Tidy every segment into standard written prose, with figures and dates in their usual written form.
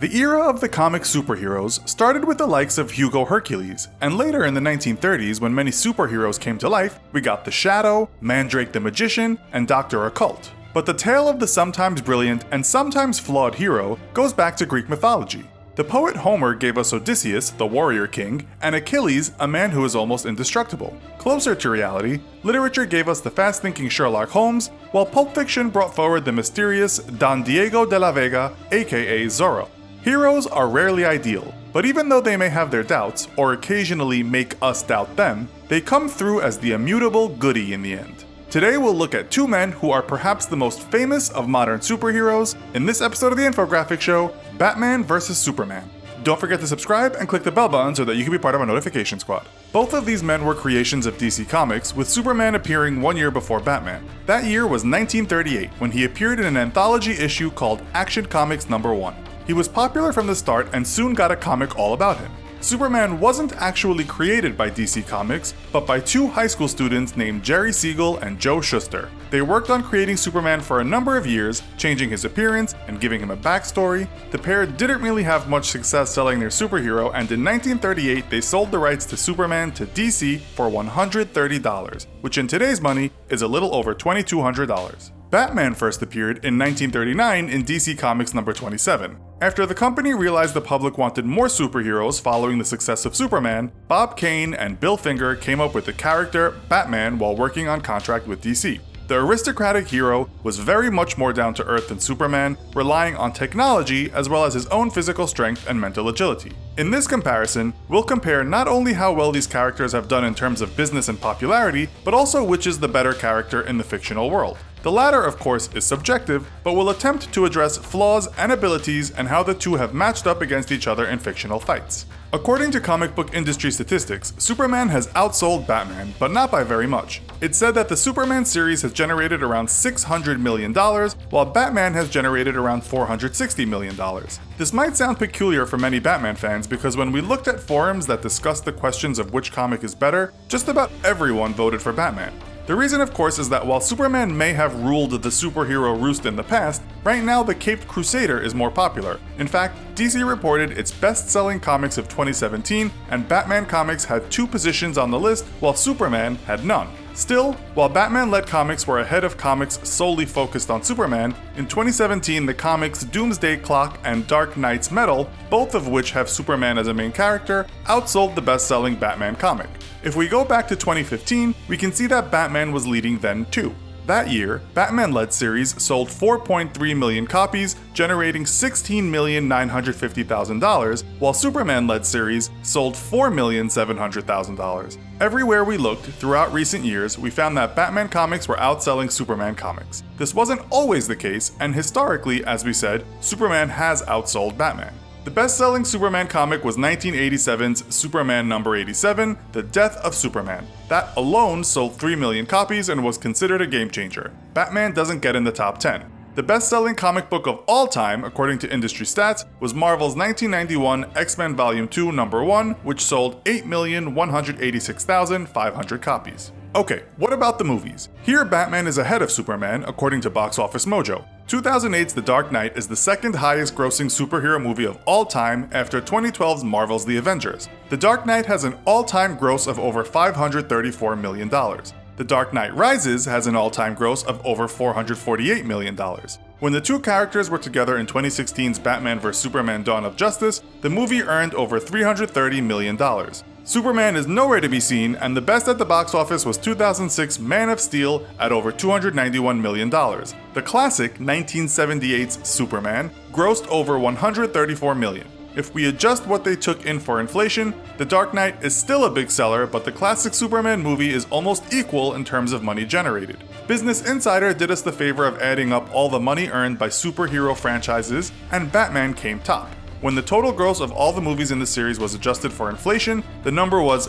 The era of the comic superheroes started with the likes of Hugo Hercules, and later in the 1930s, when many superheroes came to life, we got the Shadow, Mandrake the Magician, and Dr. Occult. But the tale of the sometimes brilliant and sometimes flawed hero goes back to Greek mythology. The poet Homer gave us Odysseus, the warrior king, and Achilles, a man who is almost indestructible. Closer to reality, literature gave us the fast-thinking Sherlock Holmes, while Pulp Fiction brought forward the mysterious Don Diego de la Vega, aka Zorro. Heroes are rarely ideal, but even though they may have their doubts, or occasionally make us doubt them, they come through as the immutable goodie in the end. Today we'll look at two men who are perhaps the most famous of modern superheroes in this episode of the Infographics Show, Batman vs. Superman. Don't forget to subscribe and click the bell button so that you can be part of our notification squad. Both of these men were creations of DC Comics, with Superman appearing 1 year before Batman. That year was 1938, when he appeared in an anthology issue called Action Comics No. 1. He was popular from the start and soon got a comic all about him. Superman wasn't actually created by DC Comics, but by two high school students named Jerry Siegel and Joe Shuster. They worked on creating Superman for a number of years, changing his appearance and giving him a backstory. The pair didn't really have much success selling their superhero, and in 1938 they sold the rights to Superman to DC for $130, which in today's money is a little over $2,200. Batman first appeared in 1939 in DC Comics number 27. After the company realized the public wanted more superheroes following the success of Superman, Bob Kane and Bill Finger came up with the character Batman while working on contract with DC. The aristocratic hero was very much more down to earth than Superman, relying on technology as well as his own physical strength and mental agility. In this comparison, we'll compare not only how well these characters have done in terms of business and popularity, but also which is the better character in the fictional world. The latter, of course, is subjective, but will attempt to address flaws and abilities and how the two have matched up against each other in fictional fights. According to comic book industry statistics, Superman has outsold Batman, but not by very much. It's said that the Superman series has generated around $600 million, while Batman has generated around $460 million. This might sound peculiar for many Batman fans because when we looked at forums that discussed the questions of which comic is better, just about everyone voted for Batman. The reason, of course, is that while Superman may have ruled the superhero roost in the past, right now the Caped Crusader is more popular. In fact, DC reported its best-selling comics of 2017, and Batman comics had 2 positions on the list, while Superman had none. Still, while Batman-led comics were ahead of comics solely focused on Superman, in 2017 the comics Doomsday Clock and Dark Knight's Metal, both of which have Superman as a main character, outsold the best-selling Batman comic. If we go back to 2015, we can see that Batman was leading then too. That year, Batman-led series sold 4.3 million copies, generating $16,950,000, while Superman-led series sold $4,700,000. Everywhere we looked throughout recent years, we found that Batman comics were outselling Superman comics. This wasn't always the case, and historically, as we said, Superman has outsold Batman. The best-selling Superman comic was 1987's Superman number 87, The Death of Superman. That alone sold 3 million copies and was considered a game-changer. Batman doesn't get in the top 10. The best-selling comic book of all time, according to industry stats, was Marvel's 1991 X-Men Volume 2 number 1, which sold 8,186,500 copies. Okay, what about the movies? Here Batman is ahead of Superman, according to Box Office Mojo. 2008's The Dark Knight is the second highest grossing superhero movie of all time after 2012's Marvel's The Avengers. The Dark Knight has an all-time gross of over $534 million. The Dark Knight Rises has an all-time gross of over $448 million. When the two characters were together in 2016's Batman vs. Superman Dawn of Justice, the movie earned over $330 million. Superman is nowhere to be seen, and the best at the box office was 2006's Man of Steel at over $291 million. The classic 1978's Superman grossed over $134 million. If we adjust what they took in for inflation, The Dark Knight is still a big seller, but the classic Superman movie is almost equal in terms of money generated. Business Insider did us the favor of adding up all the money earned by superhero franchises, and Batman came top. When the total gross of all the movies in the series was adjusted for inflation, the number was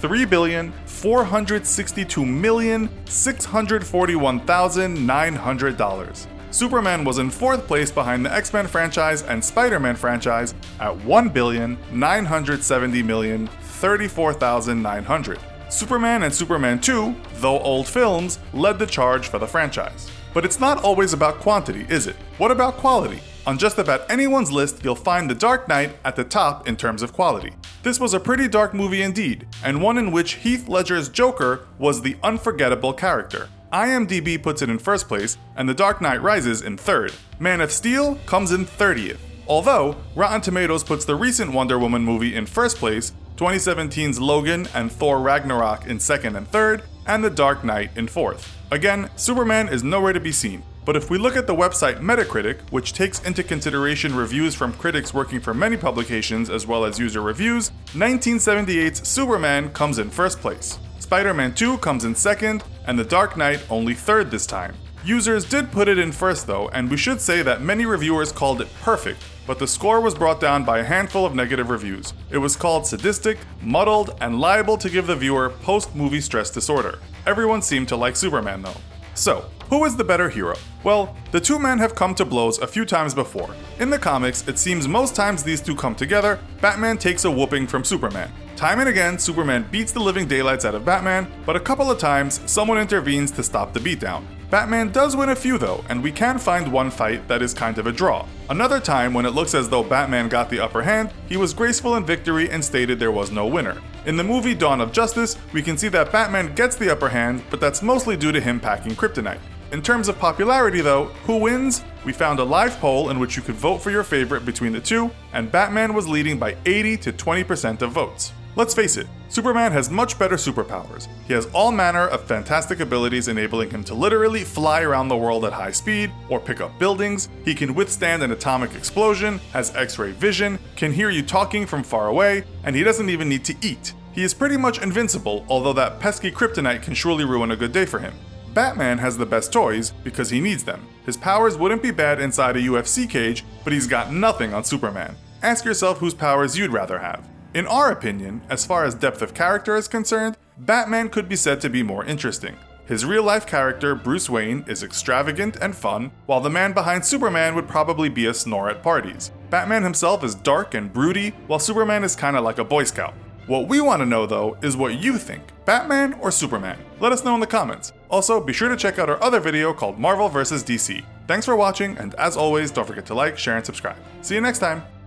$3,462,641,900. Superman was in 4th place behind the X-Men franchise and Spider-Man franchise at $1,970,034,900. Superman and Superman 2, though old films, led the charge for the franchise. But it's not always about quantity, is it? What about quality? On just about anyone's list, you'll find The Dark Knight at the top in terms of quality. This was a pretty dark movie indeed, and one in which Heath Ledger's Joker was the unforgettable character. IMDb puts it in first place, and The Dark Knight Rises in third. Man of Steel comes in 30th. Although, Rotten Tomatoes puts the recent Wonder Woman movie in first place, 2017's Logan and Thor Ragnarok in second and third, and The Dark Knight in fourth. Again, Superman is nowhere to be seen. But if we look at the website Metacritic, which takes into consideration reviews from critics working for many publications as well as user reviews, 1978's Superman comes in first place. Spider-Man 2 comes in second, and The Dark Knight only third this time. Users did put it in first though, and we should say that many reviewers called it perfect, but the score was brought down by a handful of negative reviews. It was called sadistic, muddled, and liable to give the viewer post-movie stress disorder. Everyone seemed to like Superman though. So, who is the better hero? Well, the two men have come to blows a few times before. In the comics, it seems most times these two come together, Batman takes a whooping from Superman. Time and again, Superman beats the living daylights out of Batman, but a couple of times, someone intervenes to stop the beatdown. Batman does win a few though, and we can find one fight that is kind of a draw. Another time, when it looks as though Batman got the upper hand, he was graceful in victory and stated there was no winner. In the movie Dawn of Justice, we can see that Batman gets the upper hand, but that's mostly due to him packing kryptonite. In terms of popularity though, who wins? We found a live poll in which you could vote for your favorite between the two, and Batman was leading by 80 to 20% of votes. Let's face it, Superman has much better superpowers. He has all manner of fantastic abilities enabling him to literally fly around the world at high speed or pick up buildings. He can withstand an atomic explosion, has X-ray vision, can hear you talking from far away, and he doesn't even need to eat. He is pretty much invincible, although that pesky kryptonite can surely ruin a good day for him. Batman has the best toys because he needs them. His powers wouldn't be bad inside a UFC cage, but he's got nothing on Superman. Ask yourself whose powers you'd rather have. In our opinion, as far as depth of character is concerned, Batman could be said to be more interesting. His real-life character, Bruce Wayne, is extravagant and fun, while the man behind Superman would probably be a snore at parties. Batman himself is dark and broody, while Superman is kinda like a Boy Scout. What we want to know though is what you think, Batman or Superman? Let us know in the comments. Also, be sure to check out our other video called Marvel vs. DC. Thanks for watching, and as always, don't forget to like, share, and subscribe. See you next time!